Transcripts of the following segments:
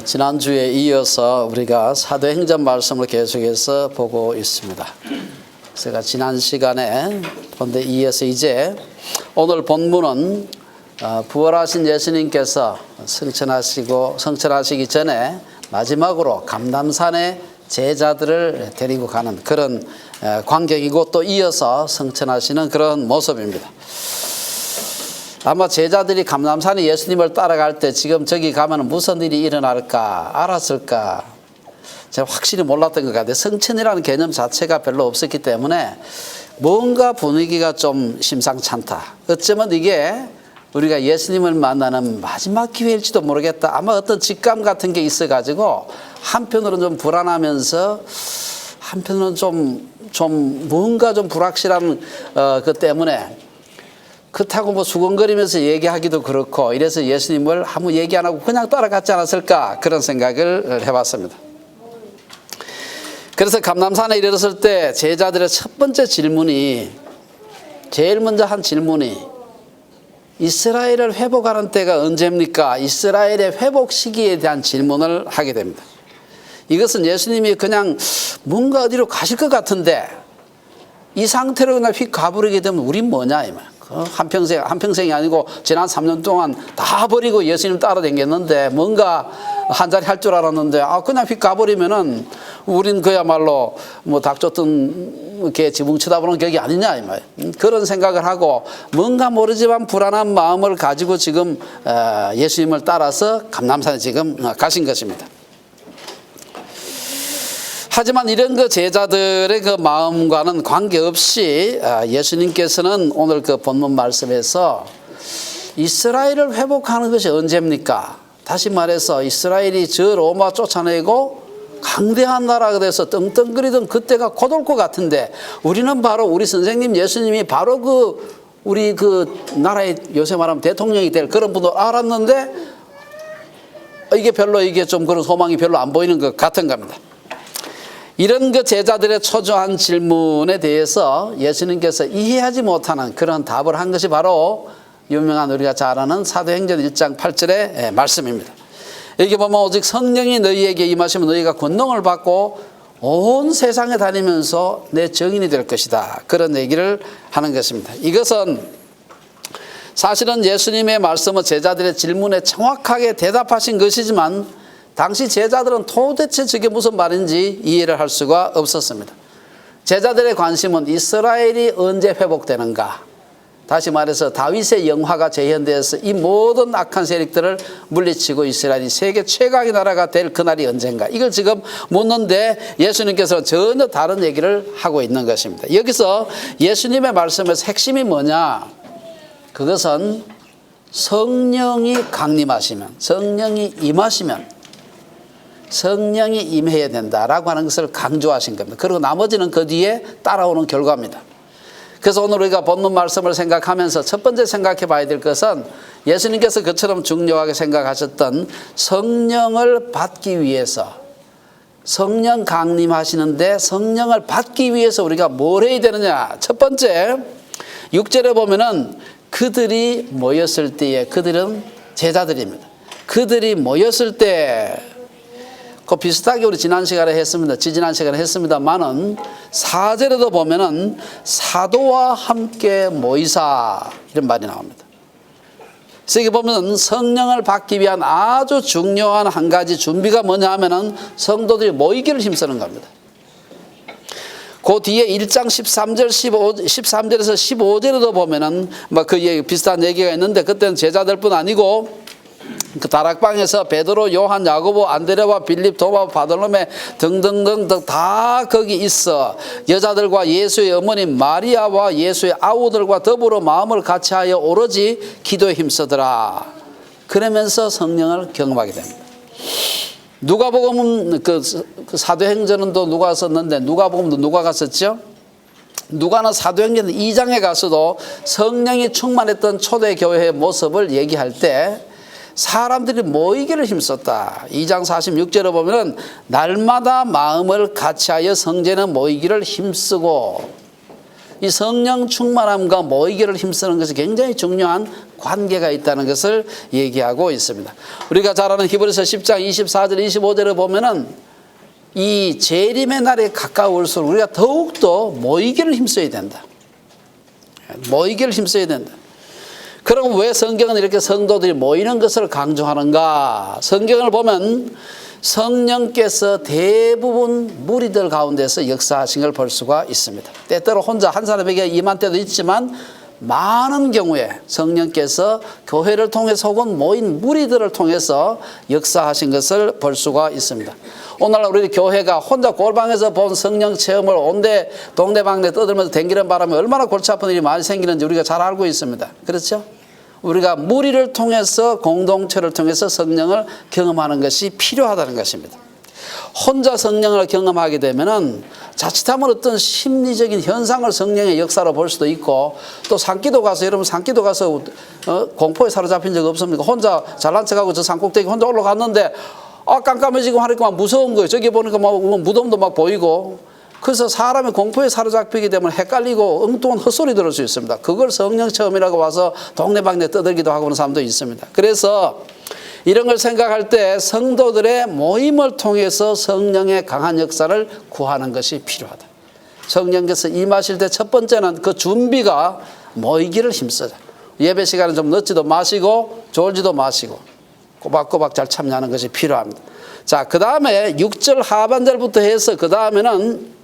지난주에 이어서 우리가 사도행전 말씀을 계속해서 보고 있습니다. 제가 지난 시간에 본데 이어서 이제 오늘 본문은 부활하신 예수님께서 성천하시기 전에 마지막으로 감람산에 제자들을 데리고 가는 그런 광경이고, 또 이어서 성천하시는 그런 모습입니다. 아마 제자들이 감람산에 예수님을 따라갈 때 지금 저기 가면 무슨 일이 일어날까 알았을까 제가 확실히 몰랐던 것 같아요. 성천이라는 개념 자체가 별로 없었기 때문에 뭔가 분위기가 좀 심상찮다. 어쩌면 이게 우리가 예수님을 만나는 마지막 기회일지도 모르겠다. 아마 어떤 직감 같은 게 있어가지고 한편으로는 좀 불안하면서 한편으로는 좀 뭔가 좀 불확실한 그 때문에 그렇다고 뭐 수근거리면서 얘기하기도 그렇고, 이래서 예수님을 아무 얘기 안 하고 그냥 따라갔지 않았을까, 그런 생각을 해봤습니다. 그래서 감람산에 이르렀을 때 제자들의 첫 번째 질문이, 제일 먼저 한 질문이 이스라엘을 회복하는 때가 언제입니까? 이스라엘의 회복 시기에 대한 질문을 하게 됩니다. 이것은 예수님이 그냥 뭔가 어디로 가실 것 같은데 이 상태로 그냥 휙 가버리게 되면 우린 뭐냐 이 말. 한평생이 아니고 지난 3년 동안 다 버리고 예수님 따라다녔는데 뭔가 한 자리 할 줄 알았는데 그냥 휙 가버리면은 우린 그야말로 뭐 닭 쫓던 개 지붕 쳐다보는 격이 아니냐 이 말. 그런 생각을 하고 뭔가 모르지만 불안한 마음을 가지고 지금 예수님을 따라서 감람산에 지금 가신 것입니다. 하지만 이런 그 제자들의 그 마음과는 관계없이 예수님께서는 오늘 그 본문 말씀에서 이스라엘을 회복하는 것이 언제입니까? 다시 말해서 이스라엘이 저 로마 쫓아내고 강대한 나라가 돼서 떵떵거리던 그때가 곧 올 것 같은데, 우리는 바로 우리 선생님 예수님이 바로 우리 나라의 요새 말하면 대통령이 될 그런 분도 알았는데 이게 좀 그런 소망이 별로 안 보이는 것 같은 겁니다. 이런 그 제자들의 초조한 질문에 대해서 예수님께서 이해하지 못하는 그런 답을 한 것이 바로 유명한 우리가 잘 아는 사도행전 1장 8절의 말씀입니다. 여기 보면 오직 성령이 너희에게 임하시면 너희가 권능을 받고 온 세상에 다니면서 내 증인이 될 것이다. 그런 얘기를 하는 것입니다. 이것은 사실은 예수님의 말씀은 제자들의 질문에 정확하게 대답하신 것이지만 당시 제자들은 도대체 저게 무슨 말인지 이해를 할 수가 없었습니다. 제자들의 관심은 이스라엘이 언제 회복되는가, 다시 말해서 다윗의 영화가 재현되어서 이 모든 악한 세력들을 물리치고 이스라엘이 세계 최강의 나라가 될 그날이 언젠가, 이걸 지금 묻는데 예수님께서는 전혀 다른 얘기를 하고 있는 것입니다. 여기서 예수님의 말씀에서 핵심이 뭐냐, 그것은 성령이 강림하시면, 성령이 임하시면 성령이 임해야 된다라고 하는 것을 강조하신 겁니다. 그리고 나머지는 그 뒤에 따라오는 결과입니다. 그래서 오늘 우리가 본문 말씀을 생각하면서 첫 번째 생각해 봐야 될 것은 예수님께서 그처럼 중요하게 생각하셨던 성령을 받기 위해서, 성령 강림하시는데 성령을 받기 위해서 우리가 뭘 해야 되느냐. 첫 번째 6절에 보면은 그들이 모였을 때에, 그들은 제자들입니다. 그들이 모였을 때, 그 비슷하게 우리 지난 시간에 했습니다만은 4절에도 보면은 사도와 함께 모이사 이런 말이 나옵니다. 그래서 여기 보면 성령을 받기 위한 아주 중요한 한 가지 준비가 뭐냐 하면은 성도들이 모이기를 힘쓰는 겁니다. 그 뒤에 1장 13절에서 15절에도 보면은 비슷한 얘기가 있는데, 그때는 제자들뿐 아니고 그 다락방에서 베드로, 요한, 야고보, 안드레와 빌립, 도마, 바돌로메 등등등 다 거기 있어 여자들과 예수의 어머니 마리아와 예수의 아우들과 더불어 마음을 같이하여 오로지 기도에 힘쓰더라. 그러면서 성령을 경험하게 됩니다. 누가복음은 그 사도행전은 또 누가 썼는데 누가복음도 누가 갔었죠? 누가는 사도행전 2장에 가서도 성령이 충만했던 초대교회의 모습을 얘기할 때 사람들이 모이기를 힘썼다. 2장 46절에 보면은 날마다 마음을 같이하여 성전에 모이기를 힘쓰고, 이 성령 충만함과 모이기를 힘쓰는 것이 굉장히 중요한 관계가 있다는 것을 얘기하고 있습니다. 우리가 잘 아는 히브리서 10장 24절 25절을 보면은 이 재림의 날에 가까울수록 우리가 더욱더 모이기를 힘써야 된다. 모이기를 힘써야 된다. 그럼 왜 성경은 이렇게 성도들이 모이는 것을 강조하는가? 성경을 보면 성령께서 대부분 무리들 가운데서 역사하신 걸 볼 수가 있습니다. 때때로 혼자 한 사람에게 임한 때도 있지만 많은 경우에 성령께서 교회를 통해서 혹은 모인 무리들을 통해서 역사하신 것을 볼 수가 있습니다. 오늘날 우리 교회가 혼자 골방에서 본 성령 체험을 온데 동네방네 떠들면서 댕기는 바람에 얼마나 골치 아픈 일이 많이 생기는지 우리가 잘 알고 있습니다. 그렇죠? 우리가 무리를 통해서 공동체를 통해서 성령을 경험하는 것이 필요하다는 것입니다. 혼자 성령을 경험하게 되면은 자칫하면 어떤 심리적인 현상을 성령의 역사로 볼 수도 있고, 또 산기도 가서, 여러분 산기도 가서 공포에 사로잡힌 적 없습니까? 혼자 잘난 척하고 저 산꼭대기 혼자 올라갔는데 깜깜해지고 하니까 막 무서운 거예요. 저기 보니까 막 무덤도 막 보이고. 그래서 사람이 공포에 사로잡히게 되면 헷갈리고 엉뚱한 헛소리 들을 수 있습니다. 그걸 성령 체험이라고 와서 동네방네 떠들기도 하고 하는 사람도 있습니다. 그래서 이런 걸 생각할 때 성도들의 모임을 통해서 성령의 강한 역사를 구하는 것이 필요하다. 성령께서 임하실 때 첫 번째는 그 준비가 모이기를 힘쓰자. 예배 시간은 좀 늦지도 마시고 졸지도 마시고 꼬박꼬박 잘 참여하는 것이 필요합니다. 자, 그 다음에 6절 하반절부터 해서 그 다음에는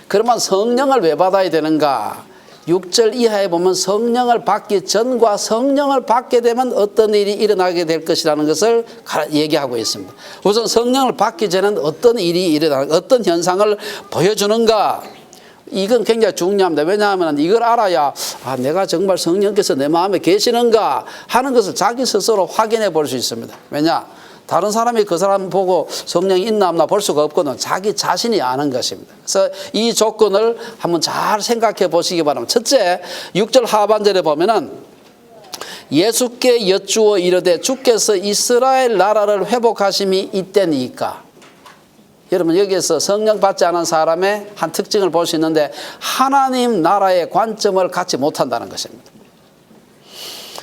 그러면 성령을 왜 받아야 되는가? 6절 이하에 보면 성령을 받기 전과 성령을 받게 되면 어떤 일이 일어나게 될 것이라는 것을 얘기하고 있습니다. 우선 성령을 받기 전에는 어떤 일이 일어나는, 어떤 현상을 보여주는가? 이건 굉장히 중요합니다. 왜냐하면 이걸 알아야 내가 정말 성령께서 내 마음에 계시는가 하는 것을 자기 스스로 확인해 볼 수 있습니다. 왜냐? 다른 사람이 그 사람 보고 성령이 있나 없나 볼 수가 없거든. 자기 자신이 아는 것입니다. 그래서 이 조건을 한번 잘 생각해 보시기 바랍니다. 첫째, 6절 하반절에 보면은 예수께 여쭈어 이르되 주께서 이스라엘 나라를 회복하심이 이때니까. 여러분 여기에서 성령 받지 않은 사람의 한 특징을 볼 수 있는데 하나님 나라의 관점을 갖지 못한다는 것입니다.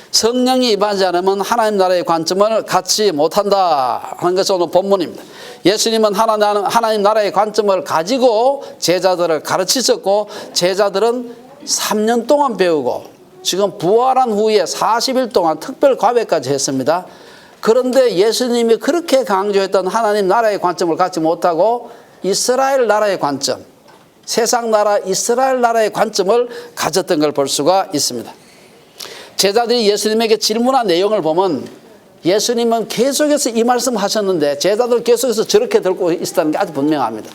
성령이 임하지 않으면 하나님 나라의 관점을 갖지 못한다 하는 것이 오늘 본문입니다. 예수님은 하나님 나라의 관점을 가지고 제자들을 가르치셨고 제자들은 3년 동안 배우고 지금 부활한 후에 40일 동안 특별 과외까지 했습니다. 그런데 예수님이 그렇게 강조했던 하나님 나라의 관점을 갖지 못하고 이스라엘 나라의 관점, 세상 나라 이스라엘 나라의 관점을 가졌던 걸 볼 수가 있습니다. 제자들이 예수님에게 질문한 내용을 보면 예수님은 계속해서 이 말씀 하셨는데 제자들 계속해서 저렇게 들고 있었다는 게 아주 분명합니다.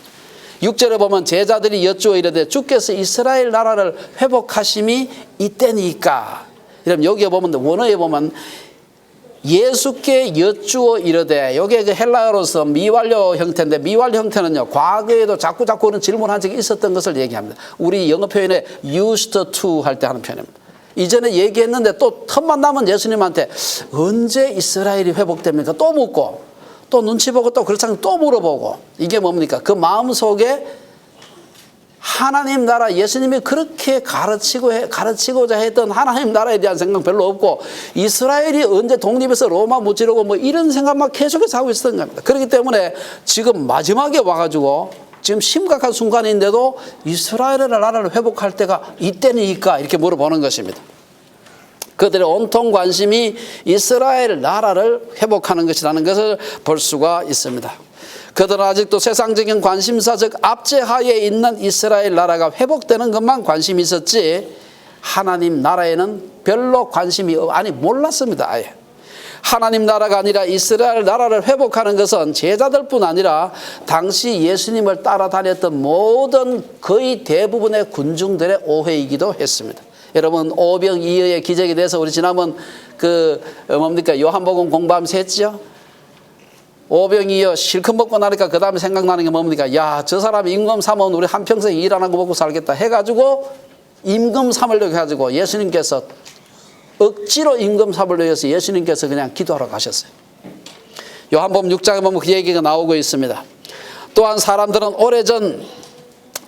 6절에 보면 제자들이 여쭈어 이르되 주께서 이스라엘 나라를 회복하심이 이때니까. 여러분 여기에 보면 원어에 보면 예수께 여쭈어 이르되, 이게 그 헬라어로서 미완료 형태인데 미완료 형태는요 과거에도 자꾸 그런 질문한 적이 있었던 것을 얘기합니다. 우리 영어 표현에 used to 할 때 하는 표현입니다. 이전에 얘기했는데 또 틈만 나면 예수님한테 언제 이스라엘이 회복됩니까? 또 묻고 또 눈치 보고 또 그렇지 않으면 또 물어보고. 이게 뭡니까? 그 마음속에 하나님 나라, 예수님이 그렇게 가르치고자 했던 하나님 나라에 대한 생각 별로 없고 이스라엘이 언제 독립해서 로마 무찌르고 뭐 이런 생각만 계속해서 하고 있었던 겁니다. 그렇기 때문에 지금 마지막에 와가지고 지금 심각한 순간인데도 이스라엘의 나라를 회복할 때가 이때니까 이렇게 물어보는 것입니다. 그들의 온통 관심이 이스라엘 나라를 회복하는 것이라는 것을 볼 수가 있습니다. 그들은 아직도 세상적인 관심사적 압제하에 있는 이스라엘 나라가 회복되는 것만 관심이 있었지 하나님 나라에는 별로 관심이 몰랐습니다. 아예. 하나님 나라가 아니라 이스라엘 나라를 회복하는 것은 제자들뿐 아니라 당시 예수님을 따라다녔던 모든 거의 대부분의 군중들의 오해이기도 했습니다. 여러분 오병이어의 기적에 대해서 우리 지난번 요한복음 공부하면서 했죠. 오병이어 실컷 먹고 나니까 그 다음에 생각나는 게 뭡니까? 야, 저 사람이 임금 삼으면 우리 한평생 일 안 하고 먹고 살겠다 해가지고 임금 삼으려고 해가지고 예수님께서 억지로 임금 삼으려고 해서 예수님께서 그냥 기도하러 가셨어요. 요한복음 6장에 보면 그 얘기가 나오고 있습니다. 또한 사람들은 오래전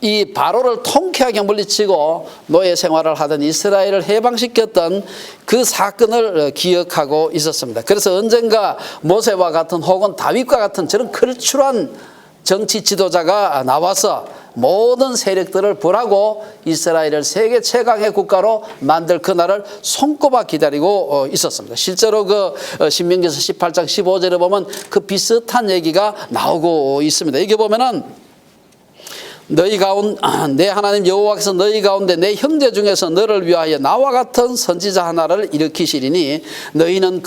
이 바로를 통쾌하게 물리치고 노예 생활을 하던 이스라엘을 해방시켰던 그 사건을 기억하고 있었습니다. 그래서 언젠가 모세와 같은 혹은 다윗과 같은 저런 걸출한 정치 지도자가 나와서 모든 세력들을 벌하고 이스라엘을 세계 최강의 국가로 만들 그날을 손꼽아 기다리고 있었습니다. 실제로 그 신명기서 18장 15절에 보면 그 비슷한 얘기가 나오고 있습니다. 여기 보면은 너희 가운데 내 하나님 여호와께서 너희 가운데 내 형제 중에서 너를 위하여 나와 같은 선지자 하나를 일으키시리니 너희는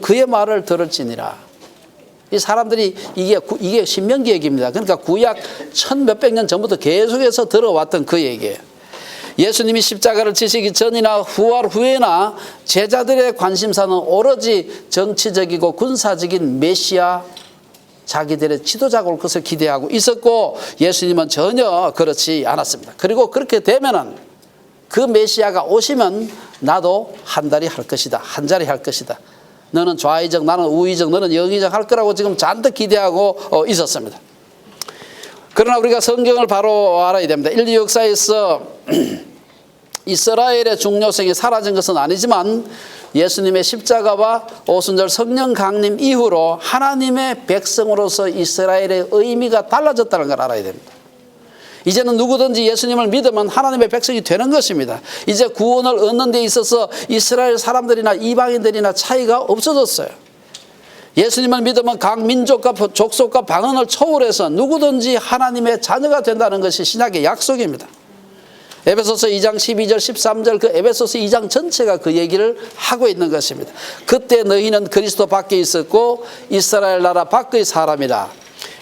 그의 말을 들을지니라. 이 사람들이 이게 신명기 얘기입니다. 그러니까 구약 1000몇백 년 전부터 계속해서 들어왔던 그 얘기예요. 예수님이 십자가를 지시기 전이나 후에나 제자들의 관심사는 오로지 정치적이고 군사적인 메시아, 자기들의 지도자가 올 것을 기대하고 있었고, 예수님은 전혀 그렇지 않았습니다. 그리고 그렇게 되면은 그 메시아가 오시면 나도 한 다리 할 것이다, 한 자리 할 것이다, 너는 좌의적 나는 우의적 너는 영의적 할 거라고 지금 잔뜩 기대하고 있었습니다. 그러나 우리가 성경을 바로 알아야 됩니다. 인류 역사에서 이스라엘의 중요성이 사라진 것은 아니지만 예수님의 십자가와 오순절 성령 강림 이후로 하나님의 백성으로서 이스라엘의 의미가 달라졌다는 걸 알아야 됩니다. 이제는 누구든지 예수님을 믿으면 하나님의 백성이 되는 것입니다. 이제 구원을 얻는 데 있어서 이스라엘 사람들이나 이방인들이나 차이가 없어졌어요. 예수님을 믿으면 각 민족과 족속과 방언을 초월해서 누구든지 하나님의 자녀가 된다는 것이 신약의 약속입니다. 에베소서 2장 12절 13절 그 에베소서 2장 전체가 그 얘기를 하고 있는 것입니다. 그때 너희는 그리스도 밖에 있었고 이스라엘 나라 밖의 사람이라.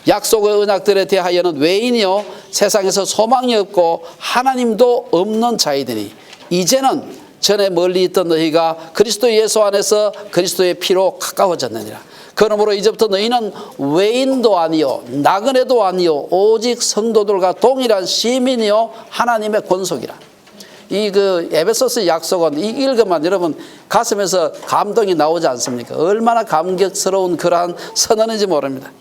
약속의 언약들에 대하여는 외인이요 세상에서 소망이 없고 하나님도 없는 자이더니 이제는 전에 멀리 있던 너희가 그리스도 예수 안에서 그리스도의 피로 가까워졌느니라. 그러므로 이제부터 너희는 외인도 아니요 나그네도 아니요 오직 성도들과 동일한 시민이요 하나님의 권속이라. 이 그 에베소서 약속은 이 읽으면 여러분 가슴에서 감동이 나오지 않습니까? 얼마나 감격스러운 그러한 선언인지 모릅니다.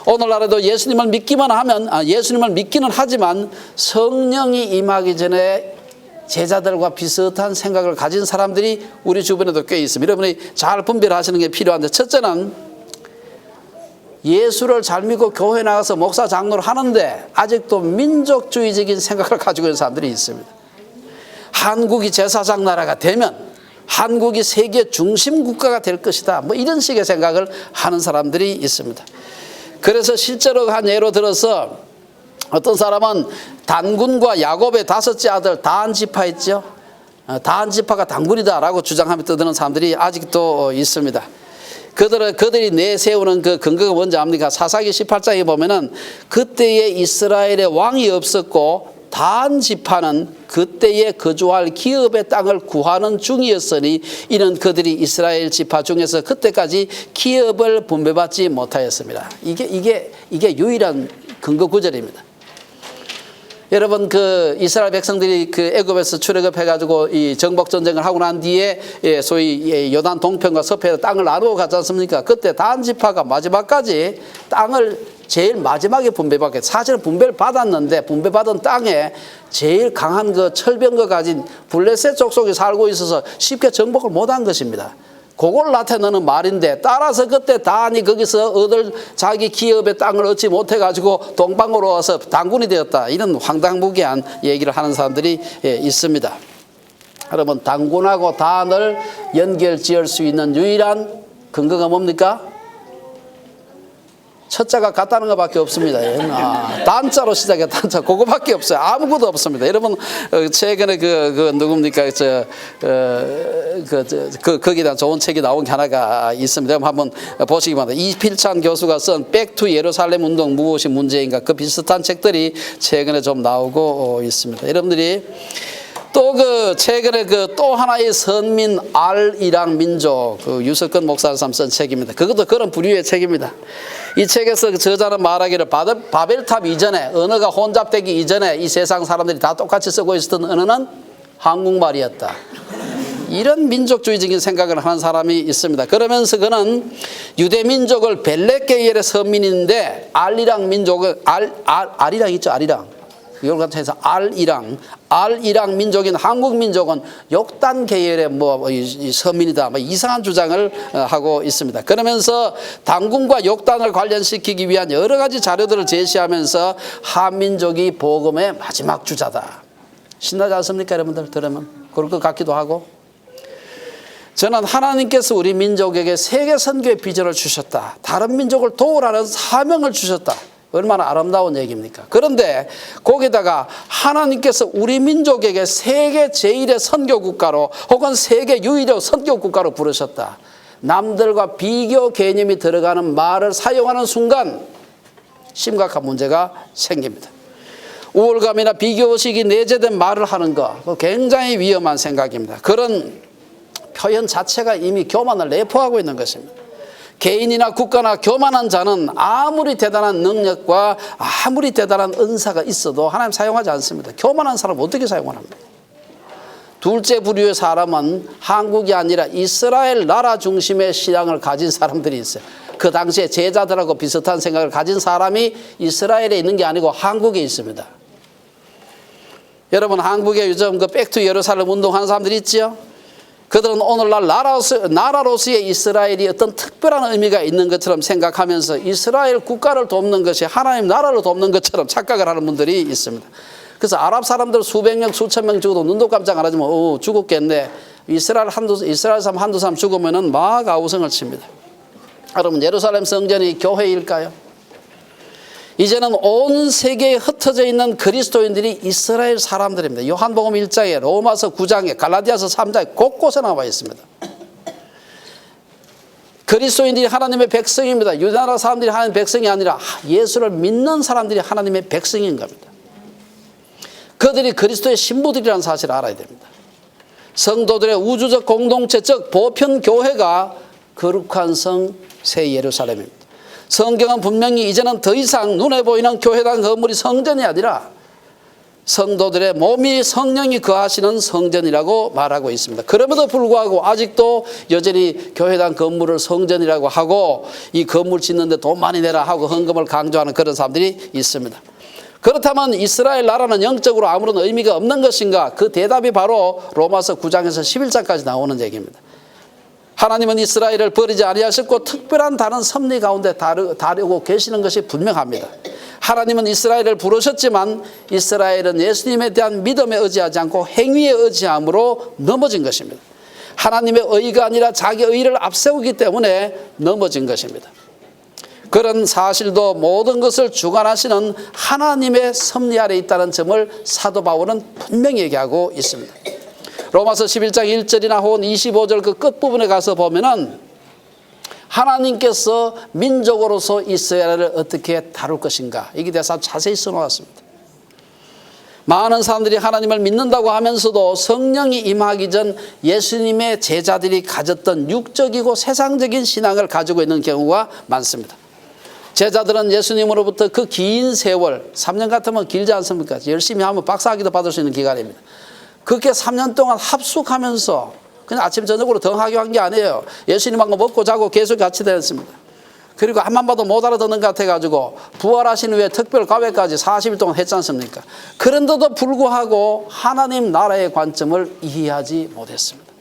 오늘날에도 예수님을 믿기만 하면 예수님을 믿기는 하지만 성령이 임하기 전에 제자들과 비슷한 생각을 가진 사람들이 우리 주변에도 꽤 있습니다. 여러분이 잘 분별하시는 게 필요한데, 첫째는 예수를 잘 믿고 교회 나가서 목사 장로를 하는데 아직도 민족주의적인 생각을 가지고 있는 사람들이 있습니다. 한국이 제사장 나라가 되면 한국이 세계 중심 국가가 될 것이다, 뭐 이런 식의 생각을 하는 사람들이 있습니다. 그래서 실제로 한 예로 들어서 어떤 사람은 단군과 야곱의 5째 아들 다한 지파 있죠. 다한 지파가 단군이다라고 주장하며 떠드는 사람들이 아직도 있습니다. 그들이 내세우는 그 근거가 뭔지 압니까? 사사기 18장에 보면은 그때에 이스라엘에 왕이 없었고 다한 지파는 그때에 거주할 기업의 땅을 구하는 중이었으니 이는 그들이 이스라엘 지파 중에서 그때까지 기업을 분배받지 못하였습니다. 이게 유일한 근거 구절입니다. 여러분 그 이스라엘 백성들이 그 애굽에서 출애굽해가지고 이 정복 전쟁을 하고 난 뒤에 소위 요단 동편과 서편에 땅을 나누어 갔지 않습니까? 그때 다한 지파가 마지막까지 땅을 제일 마지막에 분배받게, 사실은 분배를 받았는데 분배받은 땅에 제일 강한 그 철병거 가진 블레셋 족속이 살고 있어서 쉽게 정복을 못한 것입니다. 그걸 나타내는 말인데, 따라서 그때 다한이 거기서 얻을 자기 기업의 땅을 얻지 못해가지고 동방으로 와서 단군이 되었다, 이런 황당무계한 얘기를 하는 사람들이 있습니다. 여러분, 단군하고 다한을 연결 지을 수 있는 유일한 근거가 뭡니까? 첫자가 같다는 것밖에 없습니다. 단자로 시작해, 단자. 그거밖에 없어요. 아무것도 없습니다. 여러분, 최근에 누굽니까? 거기에 대한 좋은 책이 나온 게 하나가 있습니다. 한번 보시기 바랍니다. 이필찬 교수가 쓴 백투 예루살렘 운동 무엇이 문제인가? 그 비슷한 책들이 최근에 좀 나오고 있습니다. 여러분들이 또 최근에 또 하나의 선민 알이랑 민족, 유석근 목사가 쓴 책입니다. 그것도 그런 부류의 책입니다. 이 책에서 저자는 말하기를 바벨탑 이전에, 언어가 혼잡되기 이전에 이 세상 사람들이 다 똑같이 쓰고 있었던 언어는 한국말이었다, 이런 민족주의적인 생각을 하는 사람이 있습니다. 그러면서 그는 유대민족을 벨렛 계열의 선민인데 알이랑 민족을 알이랑 있죠, 알이랑. 이걸 갖다 알이랑 민족인 한국 민족은 욕단 계열의 이 서민이다, 이상한 주장을 하고 있습니다. 그러면서 당군과 욕단을 관련시키기 위한 여러 가지 자료들을 제시하면서 한민족이 복음의 마지막 주자다. 신나지 않습니까, 여러분들? 들으면 그럴 것 같기도 하고. 저는 하나님께서 우리 민족에게 세계 선교의 비전을 주셨다. 다른 민족을 도우라는 사명을 주셨다. 얼마나 아름다운 얘기입니까? 그런데 거기다가 하나님께서 우리 민족에게 세계 제1의 선교국가로 혹은 세계 유일의 선교국가로 부르셨다. 남들과 비교 개념이 들어가는 말을 사용하는 순간 심각한 문제가 생깁니다. 우월감이나 비교의식이 내재된 말을 하는 거 굉장히 위험한 생각입니다. 그런 표현 자체가 이미 교만을 내포하고 있는 것입니다. 개인이나 국가나 교만한 자는 아무리 대단한 능력과 아무리 대단한 은사가 있어도 하나님 사용하지 않습니다. 교만한 사람은 어떻게 사용을 합니까? 둘째 부류의 사람은 한국이 아니라 이스라엘 나라 중심의 신앙을 가진 사람들이 있어요. 그 당시에 제자들하고 비슷한 생각을 가진 사람이 이스라엘에 있는 게 아니고 한국에 있습니다. 여러분, 한국에 요즘 그 백투 예루살렘 운동하는 사람들이 있지요? 그들은 오늘날 나라로서의 이스라엘이 어떤 특별한 의미가 있는 것처럼 생각하면서 이스라엘 국가를 돕는 것이 하나님 나라를 돕는 것처럼 착각을 하는 분들이 있습니다. 그래서 아랍 사람들 수백 명, 수천 명 죽어도 눈도 깜짝 안 하지만 죽었겠네. 이스라엘 사람 한두 사람 죽으면은 막 아우성을 칩니다. 여러분, 예루살렘 성전이 교회일까요? 이제는 온 세계에 흩어져 있는 그리스도인들이 이스라엘 사람들입니다. 요한복음 1장에, 로마서 9장에, 갈라디아서 3장에 곳곳에 나와 있습니다. 그리스도인들이 하나님의 백성입니다. 유대나라 사람들이 하나님의 백성이 아니라 예수를 믿는 사람들이 하나님의 백성인 겁니다. 그들이 그리스도의 신부들이라는 사실을 알아야 됩니다. 성도들의 우주적 공동체, 즉 보편교회가 거룩한 성 새 예루살렘입니다. 성경은 분명히 이제는 더 이상 눈에 보이는 교회당 건물이 성전이 아니라 성도들의 몸이 성령이 거하시는 성전이라고 말하고 있습니다. 그럼에도 불구하고 아직도 여전히 교회당 건물을 성전이라고 하고 이 건물 짓는데 돈 많이 내라 하고 헌금을 강조하는 그런 사람들이 있습니다. 그렇다면 이스라엘 나라는 영적으로 아무런 의미가 없는 것인가? 그 대답이 바로 로마서 9장에서 11장까지 나오는 얘기입니다. 하나님은 이스라엘을 버리지 아니하셨고 특별한 다른 섭리 가운데 다루고 계시는 것이 분명합니다. 하나님은 이스라엘을 부르셨지만 이스라엘은 예수님에 대한 믿음에 의지하지 않고 행위에 의지함으로 넘어진 것입니다. 하나님의 의가 아니라 자기 의를 앞세우기 때문에 넘어진 것입니다. 그런 사실도 모든 것을 주관하시는 하나님의 섭리 아래 있다는 점을 사도 바울은 분명히 얘기하고 있습니다. 로마서 11장 1절이나 혹은 25절 그 끝부분에 가서 보면은 하나님께서 민족으로서 이스라엘을 어떻게 다룰 것인가, 이게 대해서 자세히 써놓았습니다. 많은 사람들이 하나님을 믿는다고 하면서도 성령이 임하기 전 예수님의 제자들이 가졌던 육적이고 세상적인 신앙을 가지고 있는 경우가 많습니다. 제자들은 예수님으로부터 그 긴 세월, 3년 같으면 길지 않습니까? 열심히 하면 박사학위도 받을 수 있는 기간입니다. 그렇게 3년 동안 합숙하면서 그냥 아침 저녁으로 덩하교한 게 아니에요. 예수님하고 먹고 자고 계속 같이 다녔습니다. 그리고 앞만 봐도 못 알아듣는 것 같아가지고 부활하신 후에 특별 과외까지 40일 동안 했지 않습니까? 그런데도 불구하고 하나님 나라의 관점을 이해하지 못했습니다.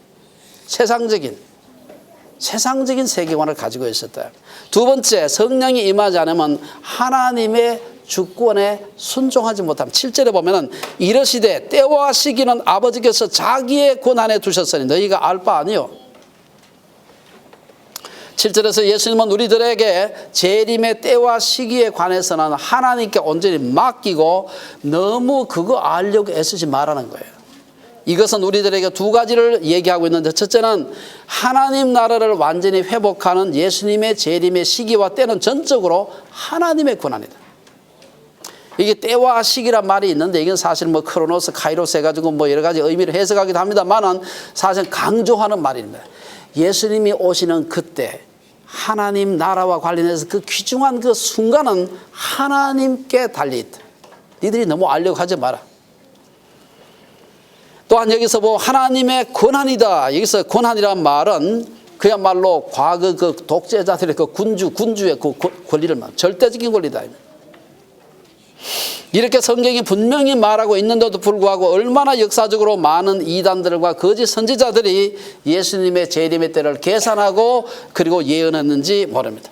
세상적인 세계관을 가지고 있었다. 두 번째, 성령이 임하지 않으면 하나님의 주권에 순종하지 못함. 7절에 보면은 이르시되 때와 시기는 아버지께서 자기의 권한에 두셨으니 너희가 알 바 아니요. 7절에서 예수님은 우리들에게 재림의 때와 시기에 관해서는 하나님께 온전히 맡기고 너무 그거 알려고 애쓰지 말라는 거예요. 이것은 우리들에게 두 가지를 얘기하고 있는데, 첫째는 하나님 나라를 완전히 회복하는 예수님의 재림의 시기와 때는 전적으로 하나님의 권한이다. 이게 때와 시기란 말이 있는데 이건 사실 크로노스, 카이로스 해가지고 여러 가지 의미를 해석하기도 합니다만은 사실 강조하는 말입니다. 예수님이 오시는 그때 하나님 나라와 관련해서 그 귀중한 그 순간은 하나님께 달려있다. 니들이 너무 알려고 하지 마라. 또한 여기서 하나님의 권한이다. 여기서 권한이란 말은 그야말로 과거 그 독재자들의 그 군주의 그 권리를 말, 절대적인 권리다. 이렇게 성경이 분명히 말하고 있는데도 불구하고 얼마나 역사적으로 많은 이단들과 거짓 선지자들이 예수님의 재림의 때를 계산하고 그리고 예언했는지 모릅니다.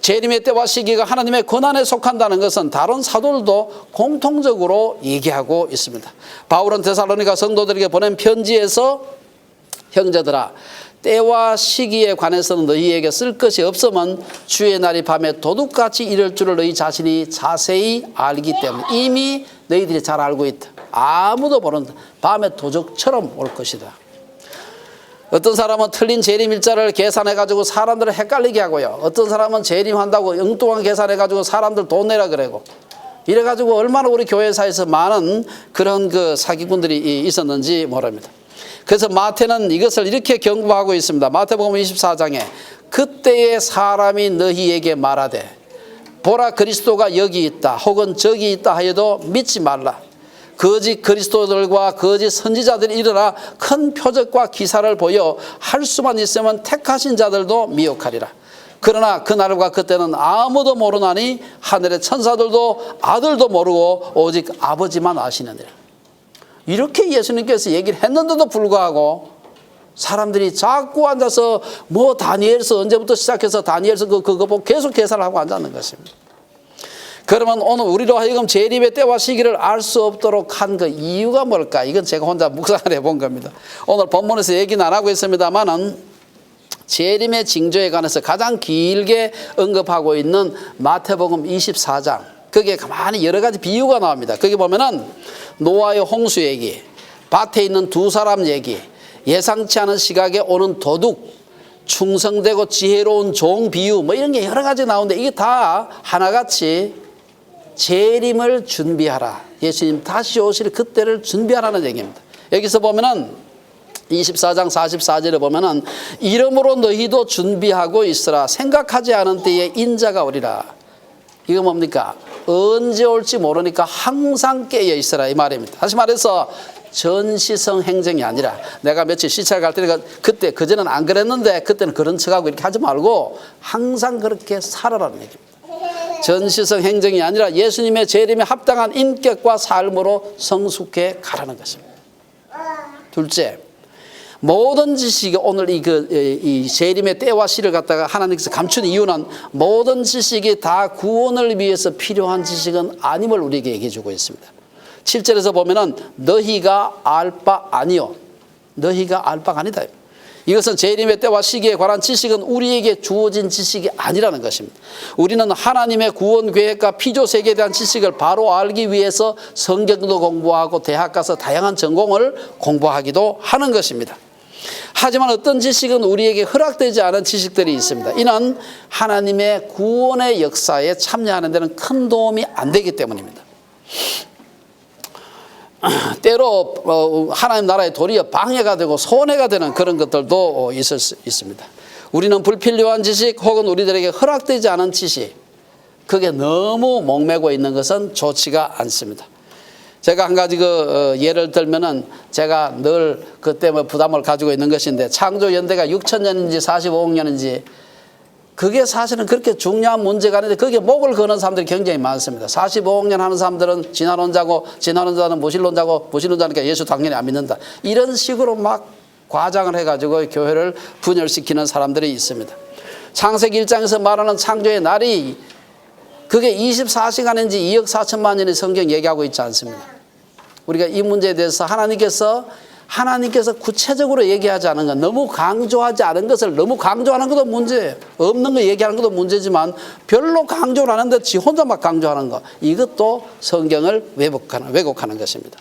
재림의 때와 시기가 하나님의 권한에 속한다는 것은 다른 사도들도 공통적으로 얘기하고 있습니다. 바울은 데살로니가 성도들에게 보낸 편지에서 형제들아 때와 시기에 관해서는 너희에게 쓸 것이 없으면 주의 날이 밤에 도둑같이 이를 줄을 너희 자신이 자세히 알기 때문에 이미 너희들이 잘 알고 있다. 아무도 모른다. 밤에 도둑처럼 올 것이다. 어떤 사람은 틀린 재림 일자를 계산해가지고 사람들을 헷갈리게 하고요. 어떤 사람은 재림한다고 엉뚱한 계산해가지고 사람들 돈 내라 그러고 이래가지고 얼마나 우리 교회사에서 많은 그런 그 사기꾼들이 있었는지 모릅니다. 그래서 마태는 이것을 이렇게 경고하고 있습니다. 마태복음 24장에 그때의 사람이 너희에게 말하되 보라 그리스도가 여기 있다 혹은 저기 있다 하여도 믿지 말라. 거짓 그리스도들과 거짓 선지자들이 일어나 큰 표적과 기사를 보여 할 수만 있으면 택하신 자들도 미혹하리라. 그러나 그날과 그때는 아무도 모르나니 하늘의 천사들도 아들도 모르고 오직 아버지만 아시느니라. 이렇게 예수님께서 얘기를 했는데도 불구하고 사람들이 자꾸 앉아서 뭐 다니엘서 언제부터 시작해서 다니엘서 그거 보고 계속 계산을 하고 앉았는 것입니다. 그러면 오늘 우리로 하여금 재림의 때와 시기를 알 수 없도록 한 그 이유가 뭘까? 이건 제가 혼자 묵상을 해본 겁니다. 오늘 본문에서 얘기는 안 하고 있습니다만은 재림의 징조에 관해서 가장 길게 언급하고 있는 마태복음 24장 거기에 가만히 여러 가지 비유가 나옵니다. 거기 보면은 노아의 홍수 얘기, 밭에 있는 두 사람 얘기, 예상치 않은 시각에 오는 도둑, 충성되고 지혜로운 종 비유 뭐 이런 게 여러 가지 나오는데 이게 다 하나같이 재림을 준비하라. 예수님 다시 오실 그때를 준비하라는 얘기입니다. 여기서 보면은 24장 44절에 보면은 이러므로 너희도 준비하고 있으라. 생각하지 않은 때에 인자가 오리라. 이거 뭡니까? 언제 올지 모르니까 항상 깨어 있으라 이 말입니다. 다시 말해서 전시성 행정이 아니라 내가 며칠 시차 갈 때니까 그때 그전에는 안 그랬는데 그때는 그런 척하고 이렇게 하지 말고 항상 그렇게 살아라는 얘기입니다. 전시성 행정이 아니라 예수님의 재림에 합당한 인격과 삶으로 성숙해 가라는 것입니다. 둘째, 모든 지식이 오늘 이 재림의 때와 시를 갖다가 하나님께서 감춘 이유는 모든 지식이 다 구원을 위해서 필요한 지식은 아님을 우리에게 얘기해 주고 있습니다. 7절에서 보면은 너희가 알 바 아니요. 너희가 알 바가 아니다. 이것은 재림의 때와 시기에 관한 지식은 우리에게 주어진 지식이 아니라는 것입니다. 우리는 하나님의 구원 계획과 피조 세계에 대한 지식을 바로 알기 위해서 성경도 공부하고 대학 가서 다양한 전공을 공부하기도 하는 것입니다. 하지만 어떤 지식은 우리에게 허락되지 않은 지식들이 있습니다. 이는 하나님의 구원의 역사에 참여하는 데는 큰 도움이 안 되기 때문입니다. 때로 하나님 나라의 도리어 방해가 되고 손해가 되는 그런 것들도 있을 수 있습니다. 우리는 불필요한 지식 혹은 우리들에게 허락되지 않은 지식, 그게 너무 목매고 있는 것은 좋지가 않습니다. 제가 한 가지 예를 들면은 제가 늘 그때 부담을 가지고 있는 것인데 창조연대가 6천년인지 45억 년인지 그게 사실은 그렇게 중요한 문제가 아닌데 거기에 목을 거는 사람들이 굉장히 많습니다. 45억 년 하는 사람들은 진화론자고 진화론자는 무신론자고 무신론자니까 예수 당연히 안 믿는다. 이런 식으로 막 과장을 해가지고 교회를 분열시키는 사람들이 있습니다. 창세기 1장에서 말하는 창조의 날이 그게 24시간인지 2억 4천만 년의 성경 얘기하고 있지 않습니다. 우리가 이 문제에 대해서 하나님께서 구체적으로 얘기하지 않은 것, 너무 강조하지 않은 것을 너무 강조하는 것도 문제예요. 없는 거 얘기하는 것도 문제지만 별로 강조를 하는데 지 혼자 막 강조하는 것, 이것도 성경을 왜곡하는 것입니다.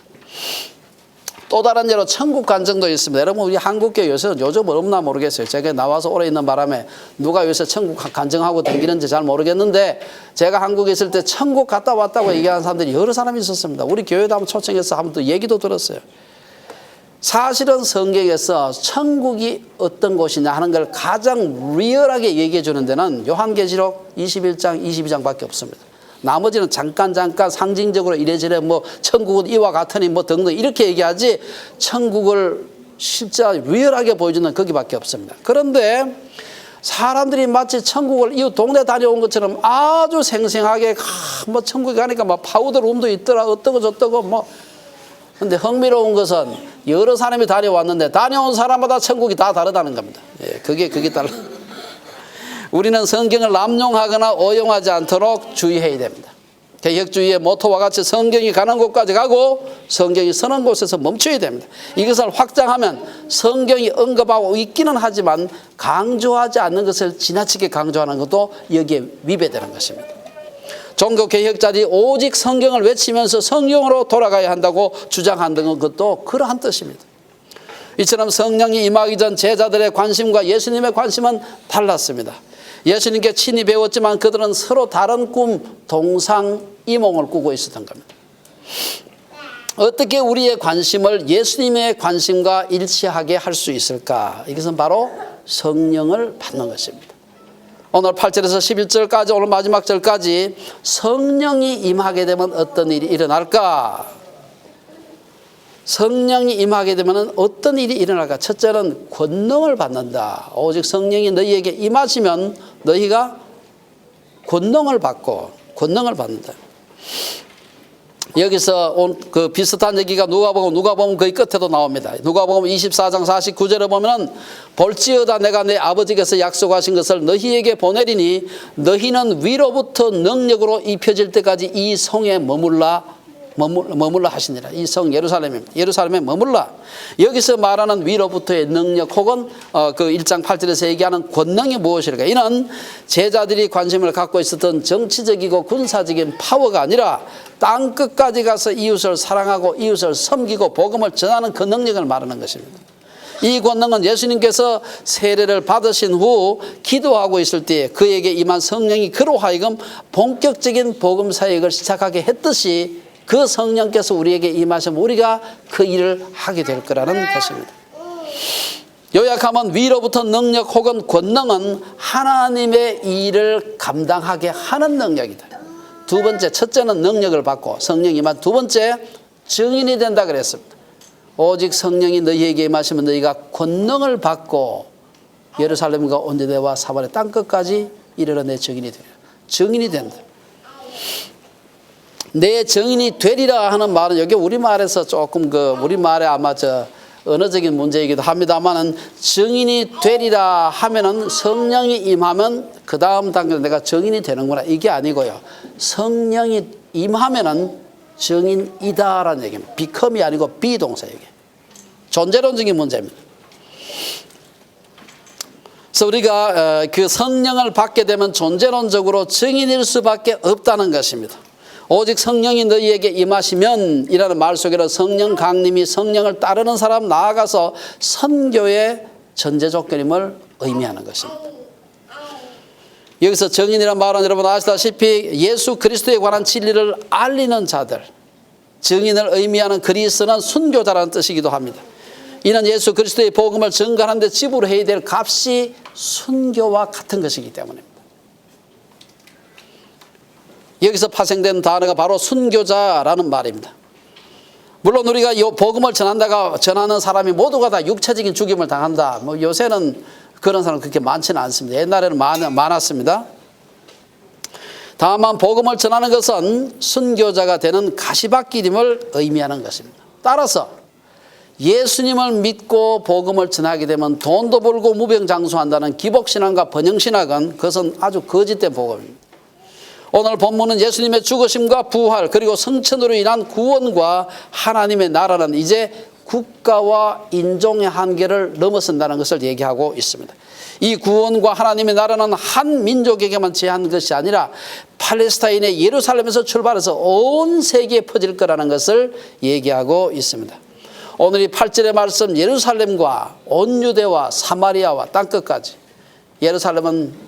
또 다른 예로 천국 간증도 있습니다. 여러분 우리 한국교회 요즘 없나 모르겠어요. 제가 나와서 오래 있는 바람에 누가 요새 천국 간증하고 다니는지 잘 모르겠는데 제가 한국에 있을 때 천국 갔다 왔다고 얘기하는 사람들이 여러 사람이 있었습니다. 우리 교회도 한번 초청해서 한번 또 얘기도 들었어요. 사실은 성경에서 천국이 어떤 곳이냐 하는 걸 가장 리얼하게 얘기해 주는 데는 요한계시록 21장 22장밖에 없습니다. 나머지는 잠깐 상징적으로 이래저래 뭐 천국은 이와 같으니 뭐 등등 이렇게 얘기하지 천국을 실제 리얼하게 보여주는 거기밖에 없습니다. 그런데 사람들이 마치 천국을 이웃 동네 다녀온 것처럼 아주 생생하게 뭐 천국에 가니까 막 파우더 룸도 있더라 어떠고 저떠고 뭐. 근데 흥미로운 것은 여러 사람이 다녀왔는데 다녀온 사람마다 천국이 다 다르다는 겁니다. 예, 그게 달라. 우리는 성경을 남용하거나 오용하지 않도록 주의해야 됩니다. 개혁주의의 모토와 같이 성경이 가는 곳까지 가고 성경이 서는 곳에서 멈춰야 됩니다. 이것을 확장하면 성경이 언급하고 있기는 하지만 강조하지 않는 것을 지나치게 강조하는 것도 여기에 위배되는 것입니다. 종교개혁자들이 오직 성경을 외치면서 성경으로 돌아가야 한다고 주장한다는 것도 그러한 뜻입니다. 이처럼 성령이 임하기 전 제자들의 관심과 예수님의 관심은 달랐습니다. 예수님께 친히 배웠지만 그들은 서로 다른 꿈, 동상이몽을 꾸고 있었던 겁니다. 어떻게 우리의 관심을 예수님의 관심과 일치하게 할 수 있을까? 이것은 바로 성령을 받는 것입니다. 오늘 8절에서 11절까지 오늘 마지막 절까지 성령이 임하게 되면 어떤 일이 일어날까? 성령이 임하게 되면 어떤 일이 일어날까? 첫째는 권능을 받는다. 오직 성령이 너희에게 임하시면 너희가 권능을 받는다. 여기서 그 비슷한 얘기가 누가복음 거의 끝에도 나옵니다. 누가복음 24장 49절에 보면은 볼지어다 내가 내 아버지께서 약속하신 것을 너희에게 보내리니 너희는 위로부터 능력으로 입혀질 때까지 이 성에 머물라 하시니라. 이 성 예루살렘입니다. 예루살렘에 머물라. 여기서 말하는 위로부터의 능력 혹은 그 1장 8절에서 얘기하는 권능이 무엇일까? 이는 제자들이 관심을 갖고 있었던 정치적이고 군사적인 파워가 아니라 땅 끝까지 가서 이웃을 사랑하고 이웃을 섬기고 복음을 전하는 그 능력을 말하는 것입니다. 이 권능은 예수님께서 세례를 받으신 후 기도하고 있을 때에 그에게 임한 성령이 그로 하여금 본격적인 복음 사역을 시작하게 했듯이 그 성령께서 우리에게 임하시면 우리가 그 일을 하게 될 거라는 것입니다. 요약하면 위로부터 능력 혹은 권능은 하나님의 일을 감당하게 하는 능력이다. 두 번째, 첫째는 능력을 받고 성령이 임한 두 번째 증인이 된다 그랬습니다. 오직 성령이 너희에게 임하시면 너희가 권능을 받고 예루살렘과 온 유대와 사마리아 땅끝까지 이르러 내 증인이 되리라. 증인이 된다. 내 증인이 되리라 하는 말은 여기 우리말에서 조금 우리말에 아마 언어적인 문제이기도 합니다만은 증인이 되리라 하면은 성령이 임하면 그 다음 단계로 내가 증인이 되는구나 이게 아니고요. 성령이 임하면은 증인이다라는 얘기입니다. become이 아니고 비동사 얘기. 존재론적인 문제입니다. 그래서 우리가 그 성령을 받게 되면 존재론적으로 증인일 수밖에 없다는 것입니다. 오직 성령이 너희에게 임하시면 이라는 말 속에는 성령 강림이 성령을 따르는 사람 나아가서 선교의 전제 조건임을 의미하는 것입니다. 여기서 증인이라는 말은 여러분 아시다시피 예수 그리스도에 관한 진리를 알리는 자들, 증인을 의미하는 그리스는 순교자라는 뜻이기도 합니다. 이는 예수 그리스도의 복음을 증거하는 데 지불해야 될 값이 순교와 같은 것이기 때문입니다. 여기서 파생된 단어가 바로 순교자라는 말입니다. 물론 우리가 이 복음을 전하는 사람이 모두가 다 육체적인 죽임을 당한다. 요새는 그런 사람 그렇게 많지는 않습니다. 옛날에는 많았습니다. 다만 복음을 전하는 것은 순교자가 되는 가시밭길임을 의미하는 것입니다. 따라서 예수님을 믿고 복음을 전하게 되면 돈도 벌고 무병장수한다는 기복신앙과 번영신학은 그것은 아주 거짓된 복음입니다. 오늘 본문은 예수님의 죽으심과 부활 그리고 성천으로 인한 구원과 하나님의 나라는 이제 국가와 인종의 한계를 넘어선다는 것을 얘기하고 있습니다. 이 구원과 하나님의 나라는 한 민족에게만 제한한 것이 아니라 팔레스타인의 예루살렘에서 출발해서 온 세계에 퍼질 거라는 것을 얘기하고 있습니다. 오늘 이 8절의 말씀 예루살렘과 온 유대와 사마리아와 땅끝까지 예루살렘은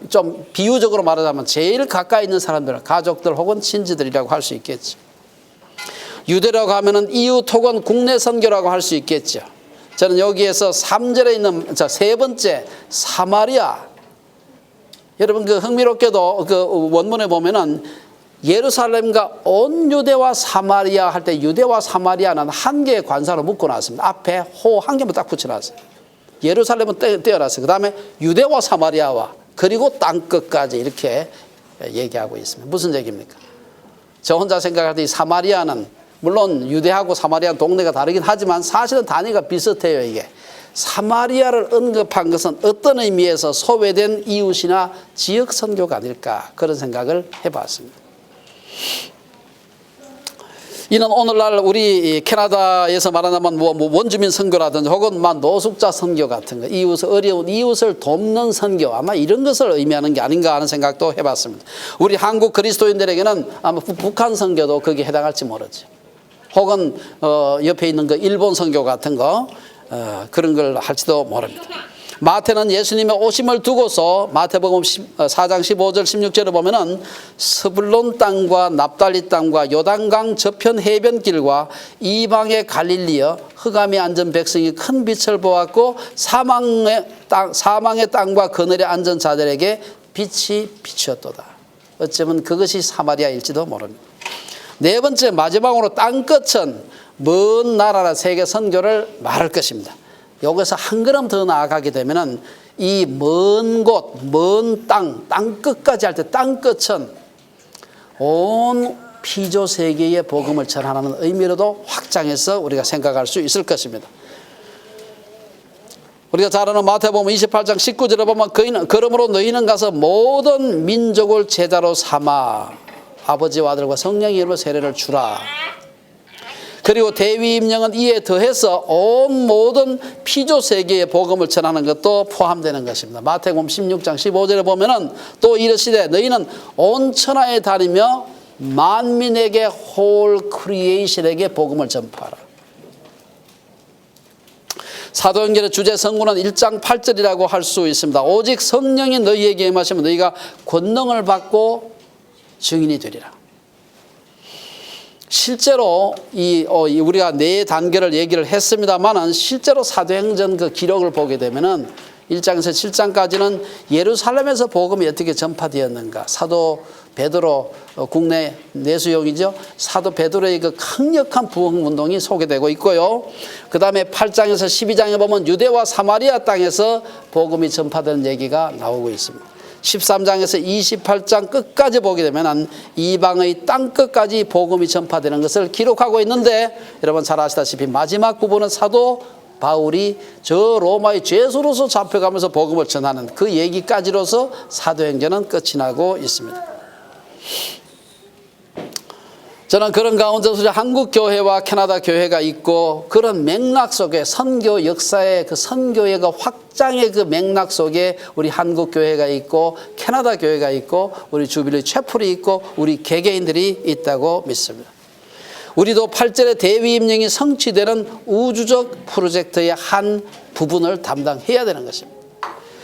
좀 비유적으로 말하자면 제일 가까이 있는 사람들, 가족들 혹은 친지들이라고 할 수 있겠죠. 유대라고 하면은 이웃 혹은 국내 선교라고 할 수 있겠죠. 저는 여기에서 3절에 있는 세 번째 사마리아. 여러분 그 흥미롭게도 그 원문에 보면은 예루살렘과 온 유대와 사마리아 할 때 유대와 사마리아는 한 개의 관사로 묶어놨습니다. 앞에 호 한 개만 딱 붙여놨어요. 예루살렘은 떼어놨어요. 그 다음에 유대와 사마리아와 그리고 땅끝까지 이렇게 얘기하고 있습니다. 무슨 얘기입니까? 저 혼자 생각할 때 이 사마리아는 물론 유대하고 사마리아 동네가 다르긴 하지만 사실은 단위가 비슷해요. 이게 사마리아를 언급한 것은 어떤 의미에서 소외된 이웃이나 지역 선교가 아닐까 그런 생각을 해봤습니다. 이는 오늘날 우리 캐나다에서 말하자면 원주민 선교라든지 혹은 노숙자 선교 같은 거, 어려운 이웃을 돕는 선교, 아마 이런 것을 의미하는 게 아닌가 하는 생각도 해봤습니다. 우리 한국 그리스도인들에게는 아마 북한 선교도 거기에 해당할지 모르지. 혹은 옆에 있는 그 일본 선교 같은 거 그런 걸 할지도 모릅니다. 마태는 예수님의 오심을 두고서 마태복음 4장 15절 16절에 보면은 스불론 땅과 납달리 땅과 요단강 저편 해변길과 이방의 갈릴리여 흑암에 앉은 백성이 큰 빛을 보았고 사망의 땅과 그늘에 앉은 자들에게 빛이 비추었도다. 어쩌면 그것이 사마리아일지도 모릅니다. 네 번째 마지막으로 땅끝은 먼 나라라 세계 선교를 말할 것입니다. 여기서 한 걸음 더 나아가게 되면은 이 먼 곳, 먼 땅 끝까지 할 때 땅끝은 온 피조 세계의 복음을 전하는 의미로도 확장해서 우리가 생각할 수 있을 것입니다. 우리가 잘 아는 마태복음 28장 19절에 보면 그러므로 너희는 가서 모든 민족을 제자로 삼아 아버지와 아들과 성령의 이름으로 세례를 주라. 그리고 대위 임령은 이에 더해서 온 모든 피조 세계의 복음을 전하는 것도 포함되는 것입니다. 마태복음 16장 15절에 보면은 또 이르시되 너희는 온 천하에 다니며 만민에게 홀 크리에이션에게 복음을 전파하라. 사도행전의 주제 성구는 1장 8절이라고 할 수 있습니다. 오직 성령이 너희에게 임하시면 너희가 권능을 받고 증인이 되리라. 실제로 우리가 네 단계를 얘기를 했습니다만은 실제로 사도행전 그 기록을 보게 되면은 1장에서 7장까지는 예루살렘에서 복음이 어떻게 전파되었는가. 사도 베드로 국내 내수용이죠. 사도 베드로의 그 강력한 부흥 운동이 소개되고 있고요. 그 다음에 8장에서 12장에 보면 유대와 사마리아 땅에서 복음이 전파되는 얘기가 나오고 있습니다. 13장에서 28장 끝까지 보게 되면 이방의 땅 끝까지 복음이 전파되는 것을 기록하고 있는데 여러분 잘 아시다시피 마지막 부분은 사도 바울이 저 로마의 죄수로서 잡혀가면서 복음을 전하는 그 얘기까지로서 사도행전은 끝이 나고 있습니다. 저는 그런 가운데서 한국 교회와 캐나다 교회가 있고 그런 맥락 속에 선교 역사의 그 선교의 그 확장의 그 맥락 속에 우리 한국 교회가 있고 캐나다 교회가 있고 우리 주빌리 채플이 있고 우리 개개인들이 있다고 믿습니다. 우리도 8절의 대위 임령이 성취되는 우주적 프로젝트의 한 부분을 담당해야 되는 것입니다.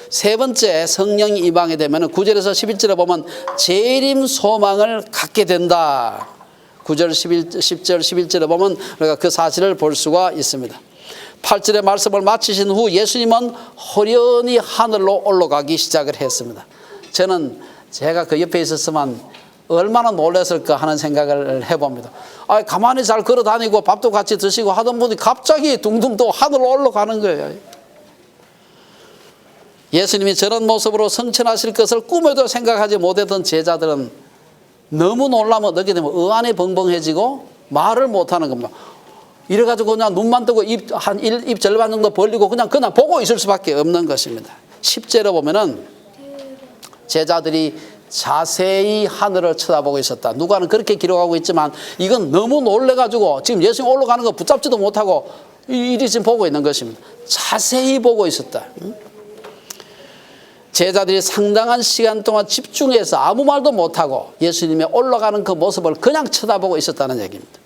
세 번째 성령이 임하게 되면 9절에서 11절에 보면 재림 소망을 갖게 된다. 9절, 10절, 11절에 보면 우리가 그 사실을 볼 수가 있습니다. 8절의 말씀을 마치신 후 예수님은 호련히 하늘로 올라가기 시작을 했습니다. 저는 제가 그 옆에 있었으면 얼마나 놀랐을까 하는 생각을 해봅니다. 가만히 잘 걸어 다니고 밥도 같이 드시고 하던 분이 갑자기 둥둥 또 하늘로 올라가는 거예요. 예수님이 저런 모습으로 성천하실 것을 꿈에도 생각하지 못했던 제자들은 너무 놀라면 어떻게 되면 어안이 벙벙해지고 말을 못하는 겁니다. 이래가지고 그냥 눈만 뜨고 입 절반 정도 벌리고 그냥 보고 있을 수밖에 없는 것입니다. 10절에 보면은 제자들이 자세히 하늘을 쳐다보고 있었다. 누가는 그렇게 기록하고 있지만 이건 너무 놀래가지고 지금 예수님 올라가는 거 붙잡지도 못하고 이리 지금 보고 있는 것입니다. 자세히 보고 있었다. 제자들이 상당한 시간 동안 집중해서 아무 말도 못하고 예수님의 올라가는 그 모습을 그냥 쳐다보고 있었다는 얘기입니다.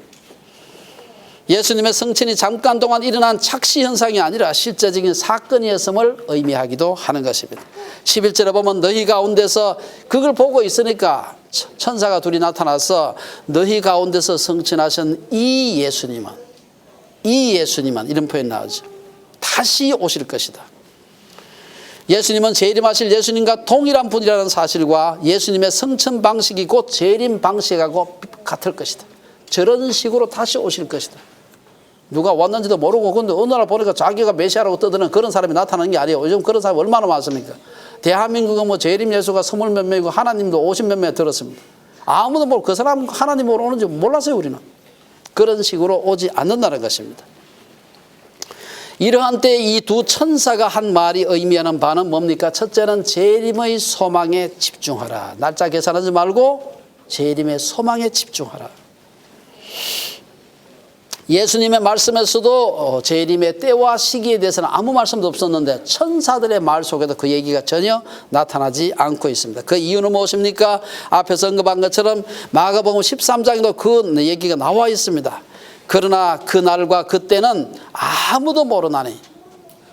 예수님의 성천이 잠깐 동안 일어난 착시 현상이 아니라 실제적인 사건이었음을 의미하기도 하는 것입니다. 11절에 보면 너희 가운데서 그걸 보고 있으니까 천사가 둘이 나타나서 너희 가운데서 성천하신 이 예수님은 이런 표현 나오죠. 다시 오실 것이다. 예수님은 재림하실 예수님과 동일한 분이라는 사실과 예수님의 성천 방식이 곧 재림 방식하고 같을 것이다. 저런 식으로 다시 오실 것이다. 누가 왔는지도 모르고, 근데 어느 날 보니까 자기가 메시아라고 떠드는 그런 사람이 나타나는 게 아니에요. 요즘 그런 사람이 얼마나 많습니까? 대한민국은 뭐 재림 예수가 20몇 명이고 하나님도 50몇 명 들었습니다. 아무도 모르고 그 사람 하나님으로 오는지 몰랐어요, 우리는. 그런 식으로 오지 않는다는 것입니다. 이러한 때 이 두 천사가 한 말이 의미하는 바는 뭡니까? 첫째는 재림의 소망에 집중하라. 날짜 계산하지 말고 재림의 소망에 집중하라. 예수님의 말씀에서도 재림의 때와 시기에 대해서는 아무 말씀도 없었는데 천사들의 말 속에도 그 얘기가 전혀 나타나지 않고 있습니다. 그 이유는 무엇입니까? 앞에서 언급한 것처럼 마가복음 13장에도 그 얘기가 나와 있습니다. 그러나 그날과 그때는 아무도 모르나니,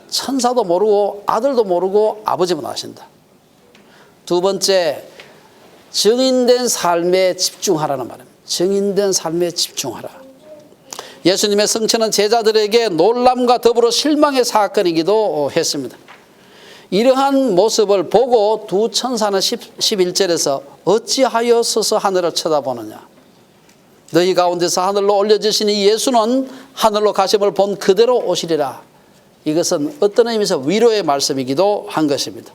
천사도 모르고 아들도 모르고 아버지만 아신다. 두 번째, 증인된 삶에 집중하라는 말입니다. 증인된 삶에 집중하라. 예수님의 승천은 제자들에게 놀람과 더불어 실망의 사건이기도 했습니다. 이러한 모습을 보고 두 천사는 11절에서 어찌하여 서서 하늘을 쳐다보느냐. 너희 가운데서 하늘로 올려지신 이 예수는 하늘로 가심을 본 그대로 오시리라. 이것은 어떤 의미에서 위로의 말씀이기도 한 것입니다.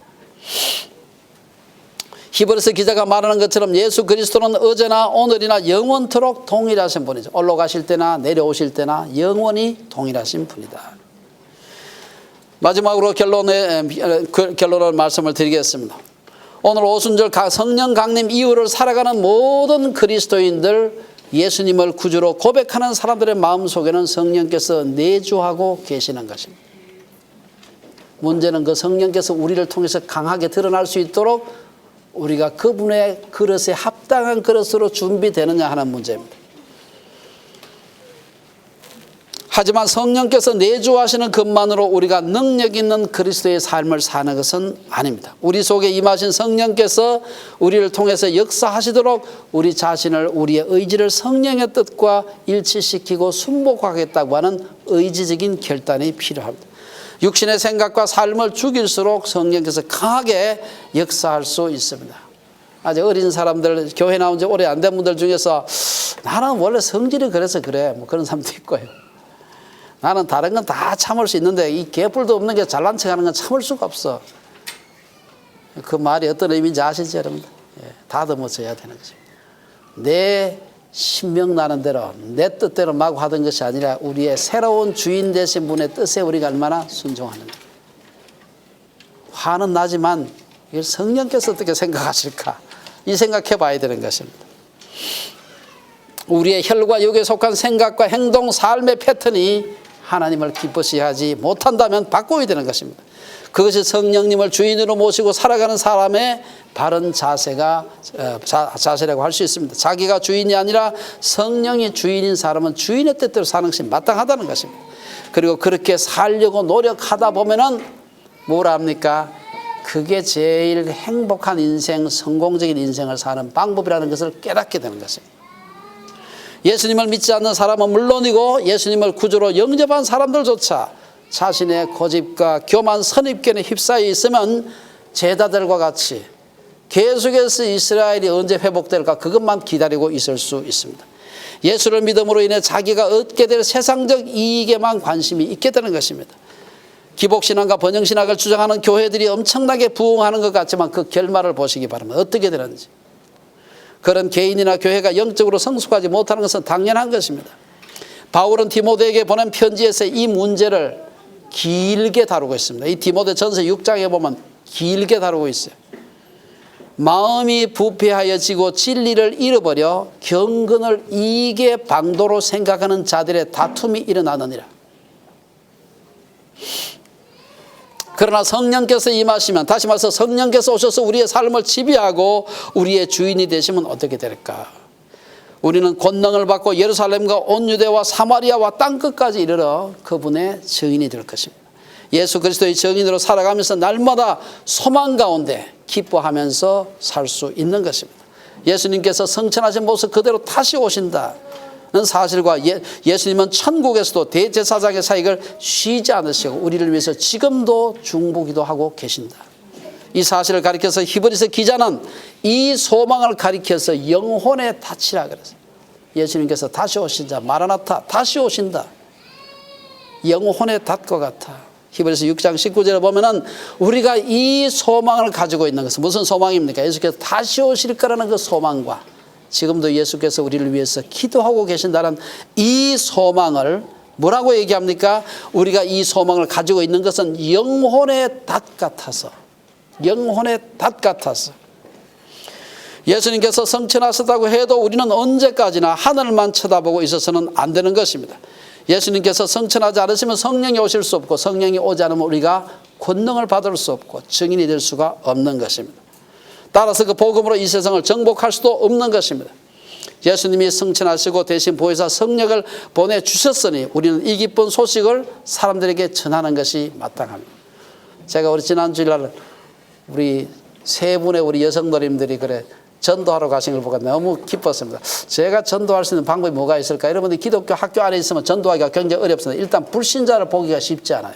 히브리서 기자가 말하는 것처럼 예수 그리스도는 어제나 오늘이나 영원토록 동일하신 분이죠. 올라가실 때나 내려오실 때나 영원히 동일하신 분이다. 마지막으로 결론을 말씀을 드리겠습니다. 오늘 오순절 성령 강림 이후를 살아가는 모든 그리스도인들, 예수님을 구주로 고백하는 사람들의 마음속에는 성령께서 내주하고 계시는 것입니다. 문제는 그 성령께서 우리를 통해서 강하게 드러날 수 있도록 우리가 그분의 그릇에 합당한 그릇으로 준비되느냐 하는 문제입니다. 하지만 성령께서 내주하시는 것만으로 우리가 능력 있는 그리스도의 삶을 사는 것은 아닙니다. 우리 속에 임하신 성령께서 우리를 통해서 역사하시도록 우리 자신을, 우리의 의지를 성령의 뜻과 일치시키고 순복하겠다고 하는 의지적인 결단이 필요합니다. 육신의 생각과 삶을 죽일수록 성령께서 강하게 역사할 수 있습니다. 아직 어린 사람들, 교회 나온 지 오래 안 된 분들 중에서 나는 원래 성질이 그래서 그래, 뭐 그런 사람도 있고요. 나는 다른 건 다 참을 수 있는데 이 개뿔도 없는 게 잘난 척하는 건 참을 수가 없어. 그 말이 어떤 의미인지 아시죠, 여러분? 다듬어져야 되는 거죠. 내 신명 나는 대로, 내 뜻대로 막 하던 것이 아니라 우리의 새로운 주인 되신 분의 뜻에 우리가 얼마나 순종하는가. 화는 나지만 이걸 성령께서 어떻게 생각하실까, 이 생각해 봐야 되는 것입니다. 우리의 혈과 육에 속한 생각과 행동, 삶의 패턴이 하나님을 기쁘시게 하지 못한다면 바꿔야 되는 것입니다. 그것이 성령님을 주인으로 모시고 살아가는 사람의 바른 자세라고 할 수 있습니다. 자기가 주인이 아니라 성령이 주인인 사람은 주인의 뜻대로 사는 것이 마땅하다는 것입니다. 그리고 그렇게 살려고 노력하다 보면은 뭐라 합니까? 그게 제일 행복한 인생, 성공적인 인생을 사는 방법이라는 것을 깨닫게 되는 것입니다. 예수님을 믿지 않는 사람은 물론이고 예수님을 구주로 영접한 사람들조차 자신의 고집과 교만, 선입견에 휩싸여 있으면 제자들과 같이 계속해서 이스라엘이 언제 회복될까 그것만 기다리고 있을 수 있습니다. 예수를 믿음으로 인해 자기가 얻게 될 세상적 이익에만 관심이 있게 되는 것입니다. 기복신앙과 번영신학을 주장하는 교회들이 엄청나게 부흥하는 것 같지만 그 결말을 보시기 바랍니다. 어떻게 되는지. 그런 개인이나 교회가 영적으로 성숙하지 못하는 것은 당연한 것입니다. 바울은 디모데에게 보낸 편지에서 이 문제를 길게 다루고 있습니다. 이 디모데전서 6장에 보면 길게 다루고 있어요. 마음이 부패하여지고 진리를 잃어버려 경건을 이익의 방도로 생각하는 자들의 다툼이 일어나느니라. 그러나 성령께서 임하시면, 다시 말해서 성령께서 오셔서 우리의 삶을 지배하고 우리의 주인이 되시면 어떻게 될까? 우리는 권능을 받고 예루살렘과 온 유대와 사마리아와 땅끝까지 이르러 그분의 증인이 될 것입니다. 예수 그리스도의 증인으로 살아가면서 날마다 소망 가운데 기뻐하면서 살 수 있는 것입니다. 예수님께서 성천하신 모습 그대로 다시 오신다는 사실과 예수님은 천국에서도 대제사장의 사역을 쉬지 않으시고 우리를 위해서 지금도 중보기도 하고 계신다. 이 사실을 가리켜서 히브리서 기자는 이 소망을 가리켜서 영혼의 닻이라 그랬어요. 예수님께서 다시 오신다. 마라나타, 다시 오신다. 영혼의 닷과 같아. 히브리서 6장 19절에 보면은 우리가 이 소망을 가지고 있는 것은 무슨 소망입니까? 예수께서 다시 오실 거라는 그 소망과 지금도 예수께서 우리를 위해서 기도하고 계신다는 이 소망을 뭐라고 얘기합니까? 우리가 이 소망을 가지고 있는 것은 영혼의 닷 같아서, 영혼의 닷 같아서. 예수님께서 성천하셨다고 해도 우리는 언제까지나 하늘만 쳐다보고 있어서는 안 되는 것입니다. 예수님께서 성천하지 않으시면 성령이 오실 수 없고, 성령이 오지 않으면 우리가 권능을 받을 수 없고 증인이 될 수가 없는 것입니다. 따라서 그 복음으로 이 세상을 정복할 수도 없는 것입니다. 예수님이 성천하시고 대신 보혜사 성령을 보내주셨으니 우리는 이 기쁜 소식을 사람들에게 전하는 것이 마땅합니다. 제가 우리 지난 주일날 우리 세 분의 우리 여성도님들이 그래 전도하러 가신 걸 보고 너무 기뻤습니다. 제가 전도할 수 있는 방법이 뭐가 있을까? 여러분들 기독교 학교 안에 있으면 전도하기가 굉장히 어렵습니다. 일단 불신자를 보기가 쉽지 않아요.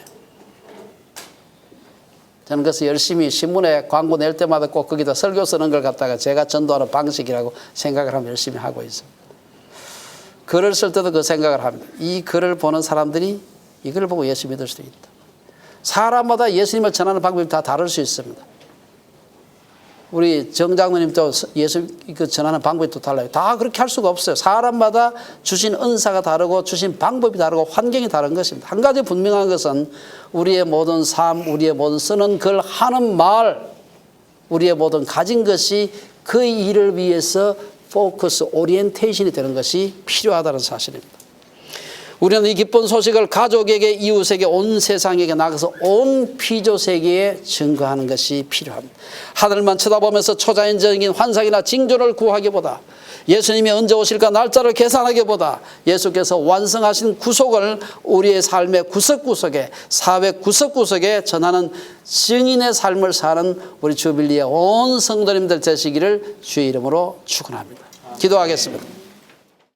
저는 그래서 열심히 신문에 광고 낼 때마다 꼭 거기다 설교 쓰는 걸 갖다가 제가 전도하는 방식이라고 생각을 하면 열심히 하고 있습니다. 글을 쓸 때도 그 생각을 합니다. 이 글을 보는 사람들이 이걸 보고 예수 믿을 수도 있다. 사람마다 예수님을 전하는 방법이 다 다를 수 있습니다. 우리 정장로님도 예수 전하는 방법이 또 달라요. 다 그렇게 할 수가 없어요. 사람마다 주신 은사가 다르고 주신 방법이 다르고 환경이 다른 것입니다. 한 가지 분명한 것은 우리의 모든 삶, 우리의 모든 쓰는 글, 하는 말, 우리의 모든 가진 것이 그 일을 위해서 포커스, 오리엔테이션이 되는 것이 필요하다는 사실입니다. 우리는 이 기쁜 소식을 가족에게, 이웃에게, 온 세상에게 나가서 온 피조 세계에 증거하는 것이 필요합니다. 하늘만 쳐다보면서 초자연적인 환상이나 징조를 구하기보다, 예수님이 언제 오실까 날짜를 계산하기보다 예수께서 완성하신 구속을 우리의 삶의 구석구석에, 사회 구석구석에 전하는 증인의 삶을 사는 우리 주빌리의 온 성도님들 되시기를 주의 이름으로 축원합니다. 기도하겠습니다.